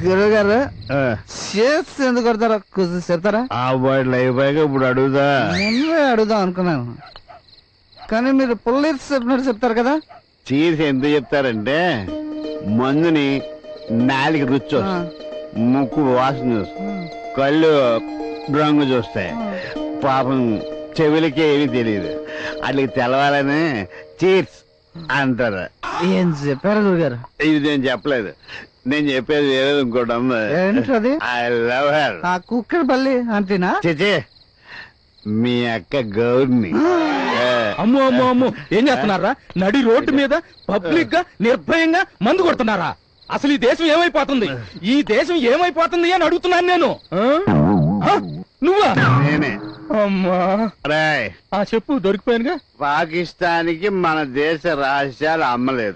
గురువు గారు షేర్స్ ఎందుకు కొడతారా కొంచెం చెప్తారా? ఇప్పుడు అడుగుదా ముందే అడుగుదాం అనుకున్నాను, కానీ మీరు పుల్లీర్స్ చెప్పినట్టు చెప్తారు కదా. చీర్స్ ఎందుకు చెప్తారంటే మందుని నాలుగు రుచి ముక్కు వాసన చూస్తాయి, కళ్ళు రంగు చూస్తాయి, పాపం చెవులకి ఏమీ తెలియదు, అట్లకి తెలవాలని చీర్స్ అంటారు. ఏం చెప్పారు గురుగారు? ఇది నేను చెప్పలేదు, నేను చెప్పేది వేరేది ఇంకోటి ఉంది. ఏంటది? I love her. ఆ కుక్కర్ బల్లి అంతేనా? చేచే మీ అక్క గౌర్ని. అమ్మో అమ్మో అమ్మో, ఏం చేస్తున్నారా? నడి రోడ్డు మీద పబ్లిక్ గా నిర్భయంగా మందు కొడుతున్నారా? అసలు ఈ దేశం ఏమైపోతుంది, ఈ దేశం ఏమైపోతుంది అని అడుగుతున్నాను నేను. నువ్వా? నేనే. అమ్మా రాయ్ చెప్పు, దొరికిపోయానుగా. పాకిస్తాన్కి మన దేశ రహస్యాలు అమ్మలేదు,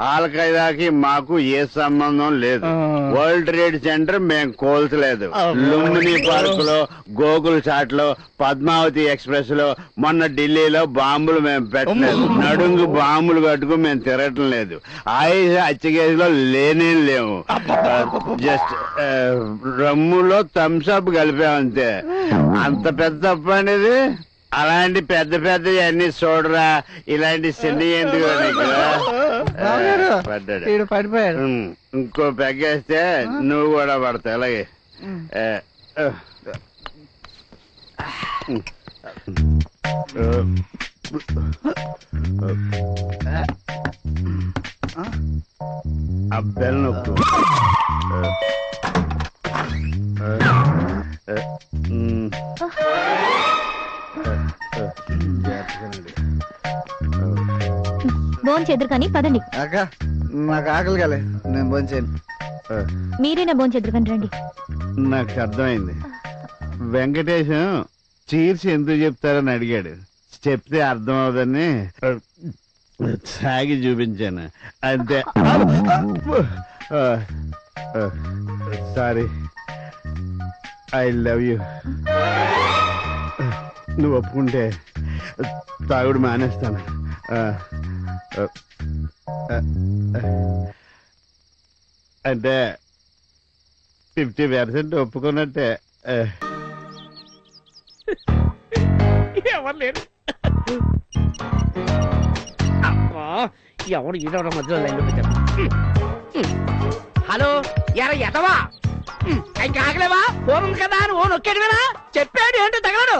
ఆల్ ఖైదాకి మాకు ఏ సంబంధం లేదు, వరల్డ్ ట్రేడ్ సెంటర్ మేము కోల్చలేదు, లుంబిని పార్క్ లో, గోకుల్ చాట్ లో, పద్మావతి ఎక్స్ప్రెస్ లో, మొన్న ఢిల్లీలో బాంబులు మేము పెట్టలేదు, నడుంగు బాంబులు కట్టుకుని మేము తిరగటం లేదు, ఆయుష హత్యకేసులో లేనే లేవు, జస్ట్ రమ్ములో థమ్స్అప్ కలిపామంతే. అంత పెద్ద తప్పు అనేది. అలాంటి పెద్ద పెద్ద అన్ని చూడరా, ఇలాంటి చిన్న ఎందుకు పడిపోయాడు. ఇంకో పెగ్గేస్తే నువ్వు కూడా పడతావు. అలాగే అబ్బాయి నొప్పు. భోజనం చేద్దరు కానీ పదండి. అక్క నాకు ఆకలి కాలే, నేను భోజనం చేయను. మీరేనా భోజనం చేద్దరు కానీ రండి. నాకు అర్థమైంది. వెంకటేశం చీర్స్ ఎందుకు చెప్తారని అడిగాడు, చెప్తే అర్థం అవదని సాగి చూపించాను అంతే. Sorry, I love you. నువ్వు ఒప్పుకుంటే తాగుడు మానేస్తాను. అంటే 50% ఒప్పుకున్నట్టే. ఎవరు లేరు. ఎవరు ఈడవడం మధ్యలో లైన్లో పెట్టారు. హలో, ఎరా ఎదవా, ఇంకా ఆగలేవా? ఫోన్ ఉంది కదా అని ఓ నొక్కేడువేనా? చెప్పాడు ఏంటో తగలడు.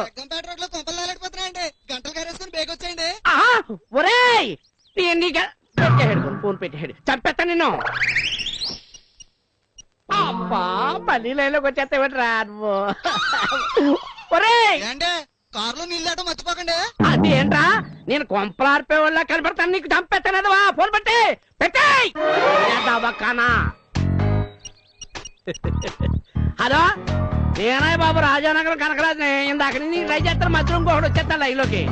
ఒరేయ్, ఫోన్ పెట్టాడు, చంపేస్తా నిన్ను. అబ్బా, మళ్ళీ లైన్లోకి వచ్చేస్తావేట్రా నువ్వు? ఒరేయ్, కారులో నీళ్ళు మర్చిపోకండి. అదేంట్రా, నేను కొంపలార్పే వాళ్ళ కనపడతాను, నీకు చంపేస్తానదవా? ఫోన్ పెట్టి పెట్టేయ్. హలో, నేనాయ్ బాబు, రాజానగరం కనకరాజుని. ఇందాక నుంచి ట్రై చేస్తాను, మధ్యలో ఇంకొకటి వచ్చేస్తాను లైన్లోకి.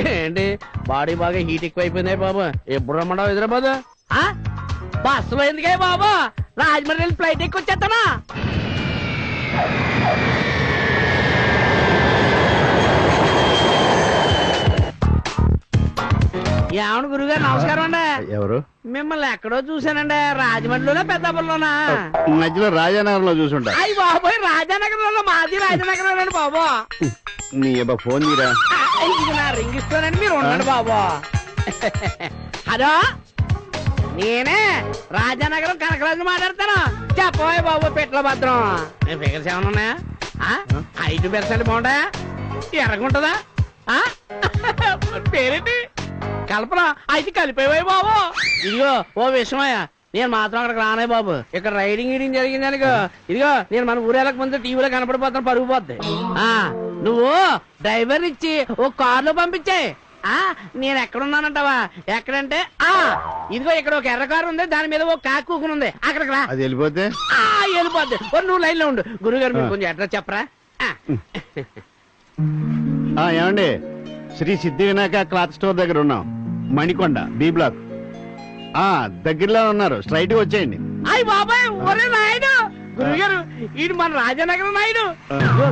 ఏంటి బాడీ బాగా హీట్ ఎక్కువైపోయింది బాబు, ఎప్పుడు రమ్మన్నావు హైదరాబాద్? బస్సులో ఎందుకే బాబు, రాజమండ్రి ఫ్లైట్ ఎక్కువ వచ్చేస్తానా? ఏమను గురుగారు, నమస్కారం అండి. ఎవరు? మిమ్మల్ని ఎక్కడో చూసానండి, రాజమండ్రిలోనా పెద్దాపురంలోనా? మధ్యలో రాజానగరంలో చూసుంటా. అయ్యి బాబోయ్, రాజానగరంలో మాది రాజానగరం బాబు. నీ ఫోన్ తీరా, నా రింగ్ ఇస్తానండి, మీరు ఉండండి బాబు. హలో, నేనే రాజానగరం కనకరాజు మాట్లాడతాను. చెప్పబోయే బాబు, పెట్ల భద్రం. ఫిగర్స్ ఏమన్నా ఉన్నాయా? 5% బాగుంటాయా? ఎర్రగుంటదా? పేరేంటి? కల్పన. అయితే కలిపేవాయి బాబు. ఇదిగో ఓ విషయమయ్యా, నేను మాత్రం అక్కడికి రానే బాబు. ఇక్కడ రైడింగ్ గీడింగ్ జరిగింది అనుకో, ఇదిగో నేను మన ఊరేళ్ళక ముందు టీవీలో కనపడిపోతాను, పరుగు పోద్ది. నువ్వు డ్రైవర్ ఇచ్చి ఓ కారులో పంపించే. నేను ఎక్కడున్నానంటావా? ఎక్కడంటే ఇదిగో ఇక్కడ ఒక ఎర్ర కారు ఉంది, దాని మీద ఒక కాకు కూకుని ఉంది, అక్కడికి రా. అది వెళ్ళిపోతే వెళ్ళిపోద్ది. నువ్వు లైన్ లో ఉండు. గురుగారు మీరు కొంచెం అడ్రస్ చెప్పరా? ఏమండి, శ్రీ సిద్ధి వినాయక క్లాత్ స్టోర్ దగ్గర ఉన్నాం, మణికొండ బి బ్లాక్. దగ్గరలో ఉన్నారు, స్ట్రైట్ గా వచ్చేయండి. అయ్యి బాబాయ్, ఒరే నాయుడు, గురుగారు ఈడు మన రాజానగరం నాయుడు.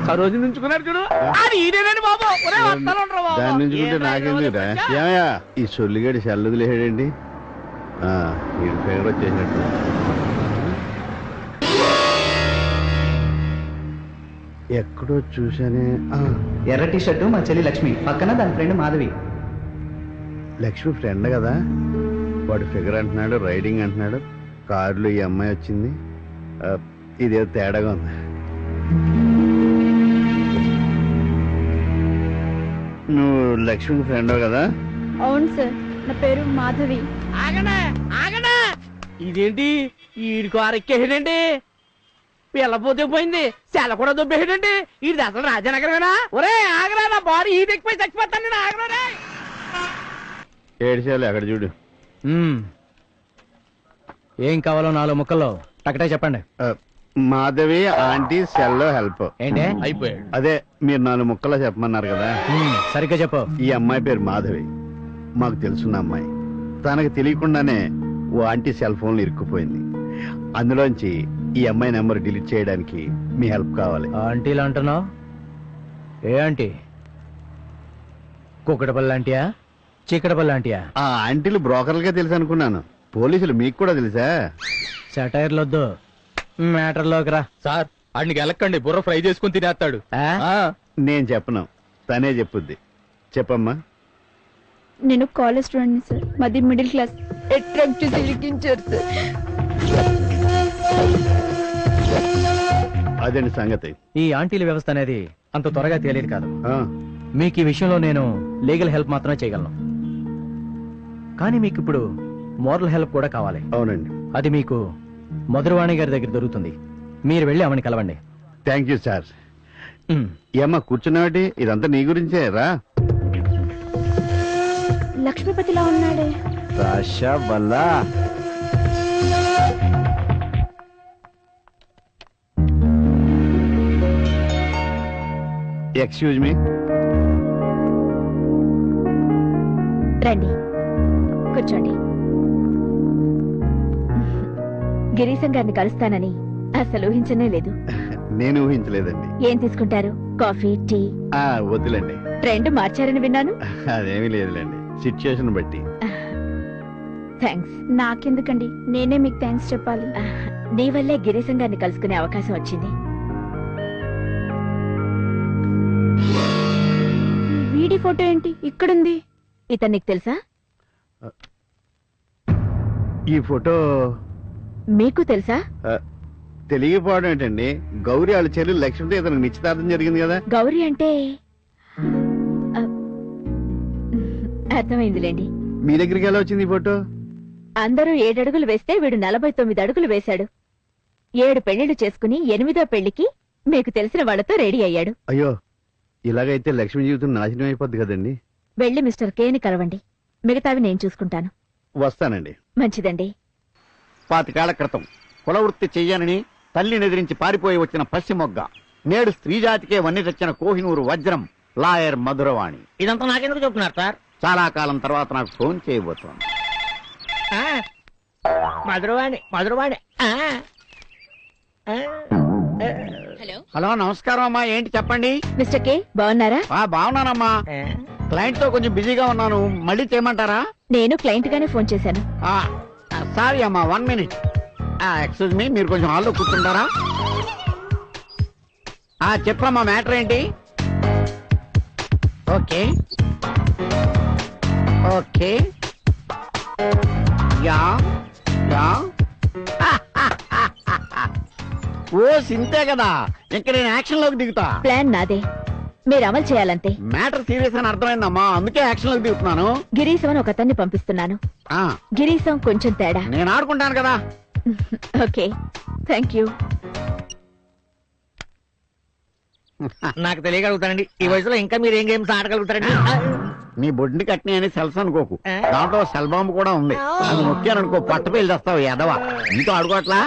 సరోజు నుంచుకున్నాడు చూడు, అది ఈడేనండి బాబు. ఒరే వస్తాను బాబు. దాని నుంచుకుంటే నాకెందుకురా? ఏమయ్యా, ఈ సొల్లిగడి చల్లదులేడండి. ఈ ఫిగర్ వచ్చేసినట్టు. ఎక్కడో చూసానే. ఎర్ర టీ షర్టు మా చెల్లి లక్ష్మి, పక్కన దాని ఫ్రెండ్ మాధవి. లక్ష్మి ఫ్రెండ్ కదా, వాడు ఫిగర్ అంటున్నాడు, రైడింగ్ అంటున్నాడు, కారులో ఈ అమ్మాయి వచ్చింది. ఇదేదో తేడాగా ఉంది. నువ్వు లక్ష్మి ఫ్రెండ్ కదా? అవును సార్, నా పేరు మాధవి. ఆగనా ఆగనా, ఇదేంటి ఈడి కారు ఎక్కేసాడండి? పిల్లపోతే పోయింది, సెల కూడా దొబ్బేసాడండి. ఇది అసలు రాజనగరమేనా? ఒరే ఆగరా, నా బాడీ ఈడు ఎక్కిపోయి చచ్చిపోతాను నేను. ఆగరా ఏడ్చేయాలి, అక్కడ చూడు. ఏం కావాలో 4 ముక్కల్లో టకటే చెప్పండి. మాధవి ఆంటీ సెల్లో హెల్ప్. ఏంటే అయిపోయాడు? అదే మీరు 4 ముక్కలో చెప్పమన్నారు కదా. సరిగ్గా చెప్పు. ఈ అమ్మాయి పేరు మాధవి, మాకు తెలుసున్న అమ్మాయి. తనకు తెలియకుండానే ఓ ఆంటీ సెల్ ఫోన్లో ఇరుక్కుపోయింది. అందులోంచి ఈ అమ్మాయి నెంబర్ డిలీట్ చేయడానికి మీ హెల్ప్ కావాలి. ఆంటీలు అంటున్నావు? ఏ ఆంటీ? కుక్కడపల్లి ఆంటీయా, చీకటపల్లి ఆంటీయా? ఆ ఆంటీలు బ్రోకర్లుగా తెలుసు అనుకున్నాను, పోలీసులు మీకు కూడా తెలుసా? సెటైర్లొద్దు, మ్యాటర్లోకి రా. సార్ ఆడికి వెళ్ళకండి, బుర్ర ఫ్రై చేసుకుని తినేస్తాడు. నేను చెప్పను, తనే చెప్పుద్ది. చెప్పమ్మా. నేను కాలేజ్ స్టూడెంట్ సార్, మాది మిడిల్ క్లాస్. అట్రాక్ట్ చేసి ఇరికించారు సార్. అదండి సంగతి. ఈ ఆంటీల వ్యవస్థ అనేది అంత త్వరగా తేలేదు కాదు. ఆ, మీకు ఈ విషయంలో నేను లీగల్ హెల్ప్ మాత్రమే చేయగలను, కానీ మీకు ఇప్పుడు మోరల్ హెల్ప్ కూడా కావాలి. అవునండి. అది మీకు మధురవాణి గారి దగ్గర దొరుకుతుంది. మీరు వెళ్ళి ఆమెను కలవండి. Thank you sir. ఏమ్మా కూర్చున్నావాటి? ఇదంతా నీ గురించే రా. లక్ష్మీపతిలా ఉన్నాడే. రాషా వల్ల ఎక్స్క్యూజ్ మీ. రండి కూర్చోండి. గిరీశం గారిని కలుస్తానని అసలు ఊహించనే లేదు. నేను ఊహించలేదండి. ఏం తీసుకుంటారు? Coffee, tea? వద్దులేండి. ట్రెండ్ మార్చారని విన్నాను. అదేమీ లేదులేండి, సిచ్యుయేషన్ బట్టి. థ్యాంక్స్. నాకెందుకండి, నేనే మీకు థ్యాంక్స్ చెప్పాలి. నీ వల్లే గిరీశం గారిని కలుసుకునే అవకాశం వచ్చింది. వీడి ఫోటో ఏంటి ఇక్కడుంది? ఇతను నీకు తెలుసా? ఈ ఫోటో మీకు తెలుసా? తెలియకపోవడం ఏంటండి? గౌరీ వాళ్ళ చెల్లెలు లక్ష్మితో ఇతనికి నిశ్చితార్థం జరిగింది కదా. గౌరీ అంటే అర్థమైందిలేండి. మీ దగ్గరికి ఎలా వచ్చింది ఈ ఫోటో? అందరూ 7 అడుగులు వేస్తే వీడు 49 అడుగులు వేశాడు. 7 పెళ్లిళ్లు చేసుకుని 8వ పెళ్లికి మీకు తెలిసిన వాళ్లతో రెడీ అయ్యాడు. అయ్యో, ఇలాగైతే లక్ష్మి జీవితం నాశనం అయిపోద్ది కదండి. వెళ్లి మిస్టర్ కేని కలవండి, మిగతావి నేను చూసుకుంటాను. వస్తానండి. మంచిదండి. 25 ఏళ్ల క్రితం కులవృత్తి చెయ్యనని తల్లిని ఎదిరించి పారిపోయి వచ్చిన పశ్చిమొగ్గ, నేడు స్త్రీజాతికే వన్ని తెచ్చిన కోహినూరు వజ్రం లాయర్ మధురవాణి. ఇదంతా నాకెందుకు చెప్తున్నారు సార్? చాలా కాలం తర్వాత నాకు ఫోన్ చేయబోతోంది. మధురవాణి మధురవాణి. హలో, నమస్కారం అమ్మా. ఏంటి చెప్పండి. మిస్టర్ కే బాగున్నారా? బాగున్నానమ్మా. క్లయింట్ తో కొంచెం బిజీగా ఉన్నాను, మళ్ళీ చేయమంటారా? నేను క్లయింట్ గానే ఫోన్ చేశాను. సారీ అమ్మా, 1 minute. ఎక్స్క్యూజ్ మీ, మీరు కొంచెం హాల్లో కూర్చుంటారా? చెప్పమ్మా, మ్యాటర్ ఏంటి? Okay okay, ya ya. ఓ సింతే కదా, ఇంక నేను యాక్షన్ లోకి దిగుతా. ప్లాన్ నాదే, మీరు అమలు చేయాలంతే. మ్యాటర్ సీరియస్ అని అర్థమైందమ్మా, అందుకే యాక్షన్ లోకి దిగుతున్నాను. గిరీశం అని ఒకతన్ని పంపిస్తున్నాను. గిరీశం కొంచెం తేడా. నేను ఆడుకుంటాను కదా. Okay, thank you. నాకు తెలియగలుగుతానండి, ఈ వయసులో ఇంకా మీరు ఏం గేమ్స్ ఆడగలుగుతారండి? నీ బొడ్డుని కట్టిన అని సెల్స్ అనుకోకు, దాంట్లో సెల్ బాంబు కూడా ఉంది. అది నొక్కాననుకో పట్టు పెళ్లి చేస్తావు ఎదవా. నీతో ఆడుకోవట్లా?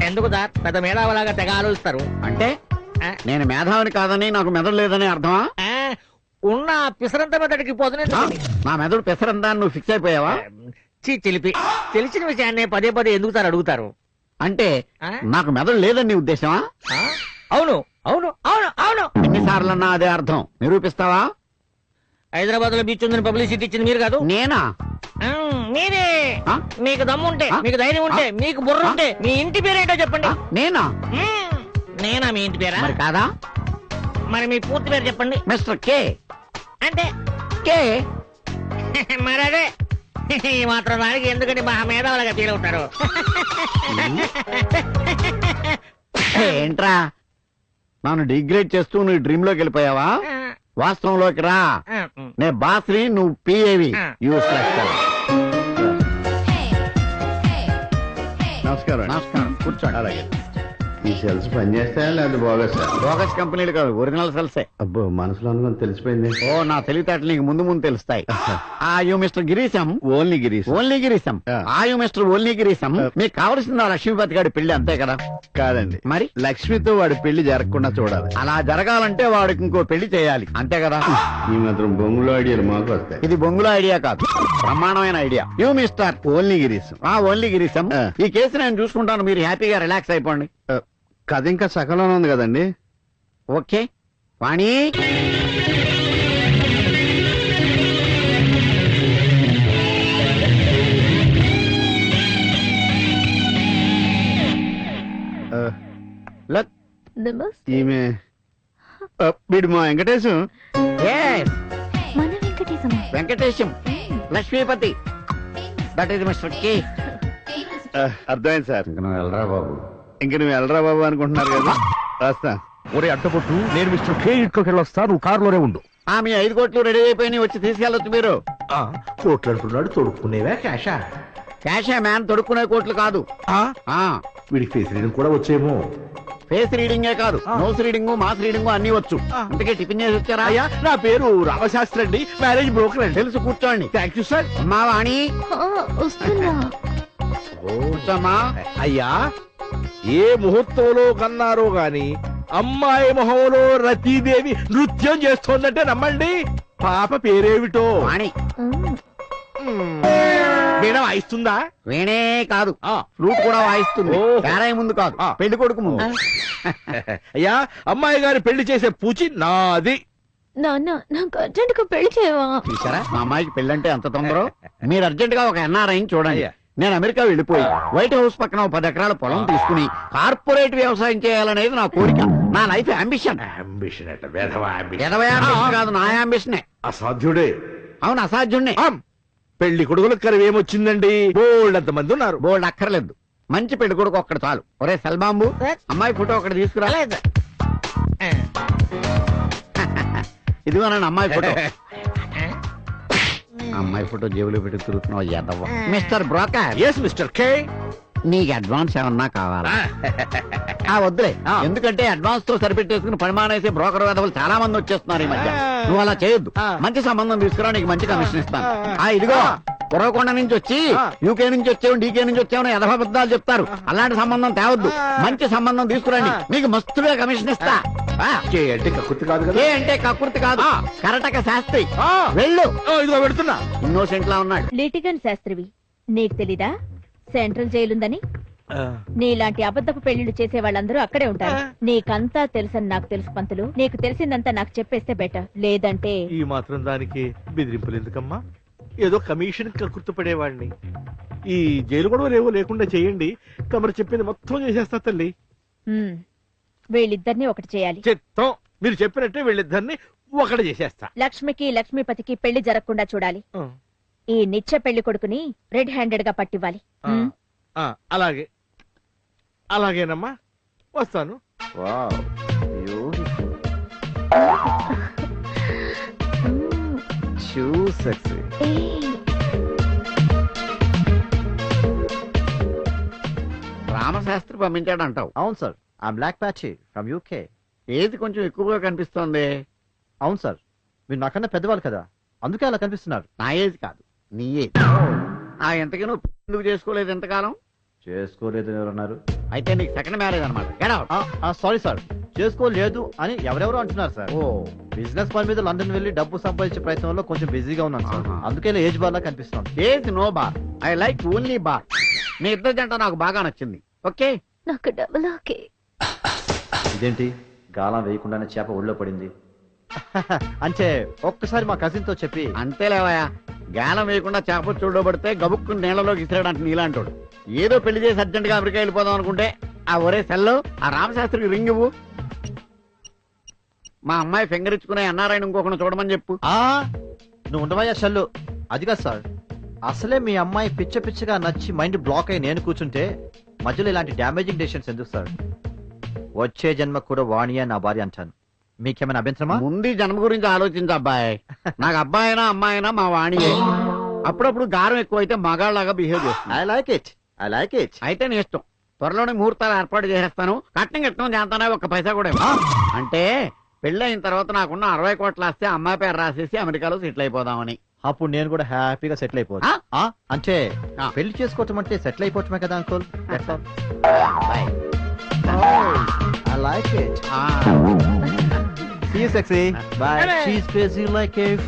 ఎందుకు సార్ పెద్ద మేధావులాగా తెగ ఆలోచిస్తారు? అంటే నేను మేధావిని కాదని నాకు మెదడు లేదని అర్థమా? ఉన్న పిసరంత మెదడికి పోతున్నా. నా మెదడు పెసరందా నువ్వు ఫిక్స్ అయిపోయావా? చిలిపి తెలిసిన విషయాన్ని పదే పదే ఎందుకు సార్ అడుగుతారు? అంటే నాకు మెదడు లేదని నీ ఉద్దేశమా? అవును అవును అవును అవును. ఎన్నిసార్లన్నా అదే అర్థం. నిరూపిస్తావా? హైదరాబాద్ లో బీచ్ ఉందని పబ్లిసిటీ ఇచ్చింది మీరు కాదు? నేనా? మీరే. ఆ? మీకు దమ్ముంటే, మీకు ధైర్యం ఉంటే, మీకు బుర్ర ఉంటే మీ ఇంటి పేరేంటో చెప్పండి. నేనా? నేనా మీ ఇంటి పేరా? మరి కాదా? మరి మీ పూర్తి పేరు చెప్పండి. Mister K. అంటే కే. మరి అదే ఈ మాత్రం దానికి ఎందుకంటే మహా మేధావులుగా ఫీల్ అవుతారు. ఏంట్రా నన్ను డిగ్రేడ్ చేస్తూ నువ్వు డ్రీమ్ లోకి వెళ్ళిపోయావా? వాస్తవంలోకి రా. నే బాస్ని, నువ్వు పిఏవి. యూస్లెస్. నమస్కారం. నమస్కారం. కూర్చోండి. అలాగే. ఈ సెల్స్ పనిచేస్తాయా లేదా బోగస్? బోగస్ కంపెనీలు కాదు, ఒరిజినల్ సెల్సే. అబ్బో, మనసులో అనుకుని తెలిసిపోయింది. ఓ, నా తెలివితేటలు నీకు ముందు ముందు తెలుస్తాయి. ఆ you mister Girisam. Only Girish. Only Girisam. ఆ యు మిస్టర్ ఓన్లీ గిరీశం. మీకు కావలసింది ఆ లక్ష్మీపతి గారి పెళ్లి, అంతే కదా? కాదండి, మరి లక్ష్మితో వాడి పెళ్లి జరగకుండా చూడాలి. అలా జరగాలంటే వాడికి ఇంకో పెళ్లి చేయాలి, అంతే కదా? ఈ మాత్రం బొంగులో ఐడియాలు మాకు వస్తాయి. ఇది బొంగుల ఐడియా కాదు, బ్రహ్మాండమైన idea. You mister only Girish. Only Girisam. ఈ కేసు నేను చూసుకుంటాను, మీరు హ్యాపీగా రిలాక్స్ అయిపోండి. కథ ఇంకా సకలంలో ఉంది కదండి. ఓకే వాణి. Look. ఈమె వీడు మా వెంకటేశం. Yes, మన వెంకటేశమా? Venkatesham, Lakshmipathi. That is mister K. అర్థమైంది సార్. ఇంక నువ్వు వెళ్ళరా బాబు. ఇంక నువ్వు వెళ్ళరా బాబు అనుకుంటున్నారు కదా. రాస్తా. ఒరే అడ్డపొట్టు, నేను మిస్టర్ కే ఇంట్లోకి వెళ్ళొస్తా, నువ్వు కారులోనే ఉండు. మీ 5 కోట్లు రెడీ అయిపోయి వచ్చి తీసుకెళ్ళొచ్చు మీరు. కోట్లు అంటున్నాడు, తొడుక్కునేవా క్యాషా? క్యాషే మ్యాన్, తొడుక్కునే కోట్లు కాదు. వీడికి ఫేస్ రీడింగ్ కూడా వచ్చేమో. ఫేస్ రీడింగే కాదు, నోస్ రీడింగ్, మాస్ రీడింగ్ అన్ని వచ్చు. అందుకే టిఫిన్ చేసి వచ్చారా? అయ్యా, నా పేరు రామశాస్త్రి అండి, మ్యారేజ్ బ్రోకర్ అండి. తెలుసు, కూర్చోండి. Thank you sir. అమ్మా వాణి, వస్తున్నా. కూర్చోమ్మా. అయ్యా, ఏ ముహూర్తంలో కన్నారో గాని అమ్మాయి మొహంలో రతీదేవి నృత్యం చేస్తోందంటే నమ్మండి. పాప పేరేమిటో? వాణి. వీణ వాయిస్తుందా? వీణే కాదు, ఫ్లూట్ కూడా వాయిస్తుంది. పేరాయి ముందు కాదు, పెళ్లి కొడుకు ముందు. అయ్యా, అమ్మాయి గారి పెళ్లి చేసే పూచి నాది. నాన్న, నాకు అర్జెంట్ గా పెళ్లి చేయవా? చూసారా మా అమ్మాయికి పెళ్ళంటే ఎంత తొందరో. మీరు అర్జెంట్ గా ఒక ఎన్ఆర్ఐని చూడండి. నేను అమెరికా వెళ్ళిపోయి వైట్ హౌస్ పక్కన 10 ఎకరాల పొలం తీసుకుని కార్పొరేట్ వ్యవసాయం చేయాలనేది నా కోరిక, నా లైఫ్ అంబిషన్. కాదు, నా అంబిషనే. అసాధ్యుడే. అవును, అసాధ్యుణ్ణి. పెళ్లి కొడుకులకు కరువేమొచ్చిందండి, బోల్డ్ అంత మంది ఉన్నారు. బోల్డ్ అక్కర్లేదు, మంచి పెళ్లి కొడుకు ఒక్కడు చాలు. ఒరే సెల్బాంబు, అమ్మాయి ఫోటో ఒకటి తీసుకురా. ఇదిగోనండి అమ్మాయి ఫోటో. అమ్మాయి ఫోటో జేబులో పెట్టి తిరుగుతున్నావు Yadavva. Mister broker. Yes mister K. నీకు అడ్వాన్స్ ఏమన్నా కావాలా? వద్దులే, ఎందుకంటే అడ్వాన్స్ తో సరిపెట్టేసుకుని పరిమాణేసే బ్రోకర్ వేదవులు చాలా మంది వచ్చేస్తున్నారు ఈ మధ్య. నువ్వు అలా చేయొద్దు, మంచి సంబంధం తీసుకురా, నీకు మంచి కమిషన్ ఇస్తాను. ఇదిగో పురవకొండ నుంచి వచ్చి యూకే నుంచి వచ్చావు, డీకే నుంచి వచ్చావు యథాబద్ధాలు చెప్తారు. అలాంటి సంబంధం తేవద్దు, మంచి సంబంధం తీసుకురండి, మీకు మస్తుగా కమిషన్ ఇస్తా. అంటే కకృతి కాదు కదా? అంటే కకృతి కాదు, కరటక శాస్త్రి. వెళ్ళు. ఇదిగో పెడుతున్నా. ఇన్నోసెంట్ లా ఉన్నాడు. లిటిగన్ శాస్త్రివి, నీకు తెలీదా సెంట్రల్ జైలుందని? నీలాంటి అబద్ధపు పెళ్లిళ్ళు చేసే వాళ్ళందరూ అక్కడే ఉంటారు. నీకంతా తెలుసని నాకు తెలుసు పంతులు, నీకు తెలిసిందంతా నాకు చెప్పేస్తే బెటర్. లేదంటే ఈ మాత్రం దానికి బెదిరింపులు ఎందుకమ్మా? ఏదో కమిషన్ కకృతి పడేవాడిని. ఈ జైలు గొడవలు ఏవో లేకుండా చేయండి, తమరు చెప్పింది మొత్తం చేసేస్తా తల్లి. వీళ్ళిద్దరిని ఒకటి చేయాలి. చిత్తం, మీరు చెప్పినట్టే వీళ్ళిద్దరిని ఒకటి చేసేస్తా. లక్ష్మికి లక్ష్మీపతికి పెళ్లి జరగకుండా చూడాలి. ఈ నిత్య పెళ్లి కొడుకుని రెడ్ హ్యాండెడ్ గా పట్టివ్వాలి. అలాగే, అలాగేనమ్మా, వస్తాను. రామశాస్త్రి పంపించాడు అంటావు? అవును సార్, ఆ బ్లాక్ ప్యాచ్ ఫ్రమ్ యూకే. ఏది కొంచెం ఎక్కువగా కనిపిస్తోంది. అవును సార్, మీరు నాకన్నా పెద్దవాళ్ళు కదా, అందుకే అలా కనిపిస్తున్నారు. నా ఏజ్ కాదు, నీ ఏజ్. ఎంతకీ నువ్వు ఎందుకు చేసుకోలేదు ఎంతకాలం? చేసుకోలేదు ఎవరన్నారు? అయితే నీకు సెకండ్ మ్యారేజ్ అనమాట. సారీ సార్, చేసుకోలేదు అని ఎవరెవరో అంటున్నారు సార్. బిజినెస్ పని మీద లండన్ వెళ్లి డబ్బు సంపాదించే ప్రయత్నంలో కొంచెం బిజీగా ఉన్నాను సార్, అందుకే ఏజ్ బార్ లా కనిపిస్తున్నాను. Age no bar, I like only bar. మీ ఇద్దరు జంట నాకు బాగా నచ్చింది. ఓకే నాకు డబుల్ ఓకే. ఇదేంటి గాలం వేయకుండానే చేప ఒళ్ళో పడింది. అంటే ఒక్కసారి మా కజిన్ తో చెప్పి అంతేలేవయ్యా, గాలం వేయకుండా చేప చూడబడితే గబుక్కు నీళ్ళలోకి ఇసిరాడానికి నీలాంటోడు. ఏదో పెళ్లి చేసి అర్జెంట్ గా అమెరికా వెళ్ళిపోదాం అనుకుంటే ఆ ఒరే సెల్లో ఆ రామశాస్త్రికి రింగ్ ఇవ్వు. మా అమ్మాయి ఫింగర్ ఇచ్చుకునే అన్నారాయణ ఇంకొకరు చూడమని చెప్పు. నువ్వు ఉండవయ్యా షల్లు. అది కాదు సార్, అసలే మీ అమ్మాయి పిచ్చ పిచ్చగా నచ్చి మైండ్ బ్లాక్ అయి నేను కూర్చుంటే మధ్యలో ఇలాంటి డ్యామేజింగ్ డెసిషన్స్ ఎందుకు సార్? వచ్చే జన్మ కూడా వాణియా నా భార్య అంటాను. మీకేమైనా అభ్యంతరమా? ముందు ఈ జన్మ గురించి ఆలోచించు అబ్బాయి. నాకు అబ్బాయి అయినా అమ్మాయి అయినా మా వాణియే. అప్పుడప్పుడు గారం ఎక్కువైతే మగాళ్ళలాగా బిహేవ్ చేస్తుంది. I like it, I like it. అయితే నీ ఇష్టం. త్వరలోనే ముహూర్తాలు ఏర్పాటు చేసేస్తాను. కట్నం కట్నం చేస్తానే ఒక్క పైసా కూడా ఇవ్వను. అంటే పెళ్లి అయిన తర్వాత నాకున్న 60 కోట్ల ఆస్తి అమ్మాయి పేరు రాసేసి అమెరికాలో సెటిల్ అయిపోదామని. అప్పుడు నేను కూడా హ్యాపీగా సెటిల్ అయిపోవచ్చు. అంటే పెళ్లి చేసుకోవటం అంటే సెటిల్ అయిపోవటమే కదా uncle. I like it. See you, sexy. Bye. She's busy like a